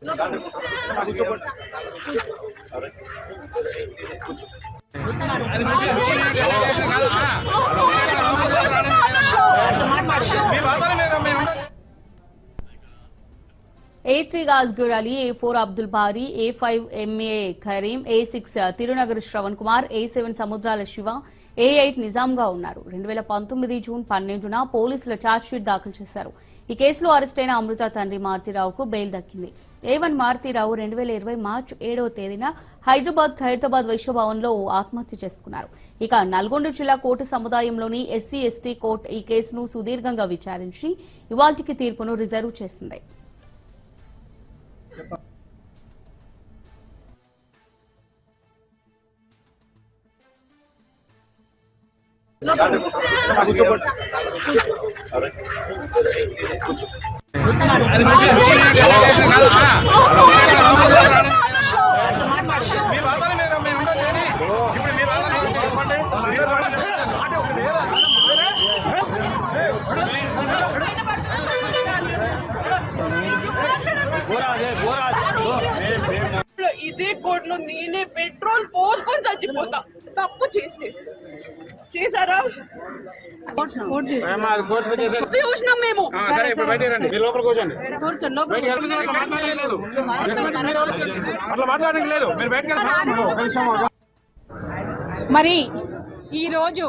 A3 Gasgurali, A4 Abdul Bari, A5 MA Karim, A6 Tirunagar Shravan Kumar, A7 Samudrala Shiva, A8 నిజాంగా ఉన్నారు. 2019 June 12న పోలీసులు charge sheet దాఖలు చేశారు. ఈ కేసులో arrest అయిన అమృత తండ్రి మారుతీరావుకు బెయిల్ దక్కింది. A1 మారుతీరావు 2020 మార్చి 7వ తేదీన హైదరాబాద్ ఖైరతాబాద్ వైశ్యభవన్లో ఆత్మహత్య చేసుకున్నారు. ఇక నల్గొండ జిల్లా కోర్టు సముదాయంలోని ఎస్సీ ఎస్టీ కోర్టు ఈ కేసును సుదీర్ఘంగా విచారించి ఇవాల్టికి తీర్పును రిజర్వ్ చేసింది. ఇదే కోర్టులో నేనే పెట్రోల్ పోసుకొని చచ్చిపోతా తప్పు చేశారా చూసినాం మేము. మరి ఈ రోజు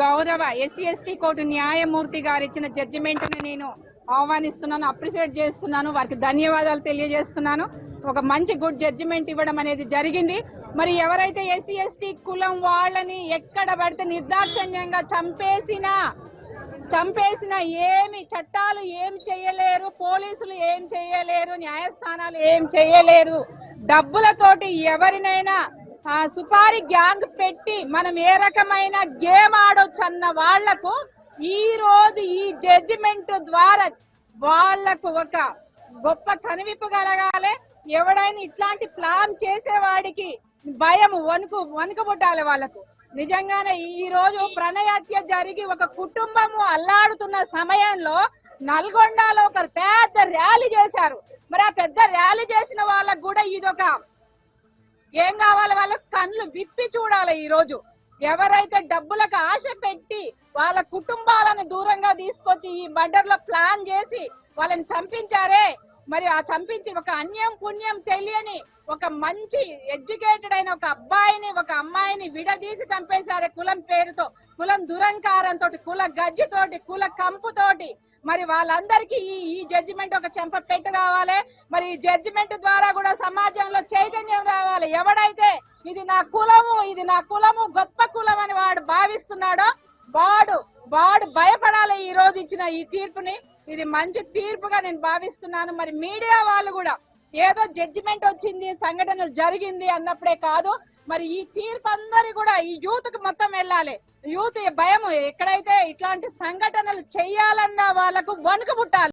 గౌరవ ఎస్సీ ఎస్టీ కోర్టు న్యాయమూర్తి గారు ఇచ్చిన జడ్జిమెంట్ నేను ఆహ్వానిస్తున్నాను, అప్రిషియేట్ చేస్తున్నాను, వారికి ధన్యవాదాలు తెలియజేస్తున్నాను. ఒక మంచి గుడ్ జడ్జిమెంట్ ఇవ్వడం అనేది జరిగింది. మరి ఎవరైతే ఎస్సీ ఎస్టీ కులం వాళ్ళని ఎక్కడ పడితే నిర్దాక్షిణ్యంగా చంపేసిన ఏమి చట్టాలు ఏం చేయలేరు, పోలీసులు ఏం చేయలేరు, న్యాయస్థానాలు ఏం చేయలేరు. డబ్బులతోటి ఎవరినైనా సుపారీ గ్యాంగ్ పెట్టి మనం ఏ రకమైన గేమ్ ఆడొచ్చు అన్న వాళ్లకు ఈ రోజు ఈ జడ్జిమెంట్ ద్వారా వాళ్లకు ఒక గొప్ప కనువిప్పు కలగాలి. ఎవడైనా ఇట్లాంటి ప్లాన్ చేసేవాడికి భయం వణుకు పుట్టాలి వాళ్ళకు. నిజంగానే ఈ రోజు ప్రణయహత్య జరిగి ఒక కుటుంబము అల్లాడుతున్న సమయంలో నల్గొండలో ఒక పెద్ద ర్యాలీ చేశారు. మరి ఆ పెద్ద ర్యాలీ చేసిన వాళ్ళకు కూడా ఇదొక ఏం కావాలి, వాళ్ళకు కళ్ళు విప్పి చూడాలి. ఈ రోజు ఎవరైతే డబ్బులకు ఆశ పెట్టి వాళ్ళ కుటుంబాలను దూరంగా తీసుకొచ్చి ఈ మర్డర్ లో ప్లాన్ చేసి వాళ్ళని చంపించారే, మరి ఆ చంపించి ఒక అన్యం పుణ్యం తెలియని ఒక మంచి ఎడ్యుకేటెడ్ అయిన ఒక అబ్బాయిని ఒక అమ్మాయిని విడదీసి చంపేశారే కులం పేరుతో, కులం దురంకారంతో, కుల గజ్జితోటి, కుల కంపుతోటి. మరి వాళ్ళందరికీ ఈ జడ్జిమెంట్ ఒక చెంప పెట్టు కావాలి. మరి ఈ జడ్జిమెంట్ ద్వారా కూడా సమాజంలో చైతన్యం రావాలి. ఎవడైతే ఇది నా కులము గొప్ప కులం అని వాడు భావిస్తున్నాడో వాడు భయపడాలి. ఈ రోజు ఇచ్చిన ఈ తీర్పుని ఇది మంచి తీర్పుగా నేను భావిస్తున్నాను. మరి మీడియా వాళ్ళు కూడా ఏదో జడ్జిమెంట్ వచ్చింది, సంఘటనలు జరిగింది అన్నప్పుడే కాదు, మరి ఈ తీర్పు అందరి కూడా ఈ యూత్ కి మొత్తం వెళ్ళాలి. యూత్ భయం ఎక్కడైతే ఇట్లాంటి సంఘటనలు చెయ్యాలన్న వాళ్ళకు వణుకు పుట్టాలి.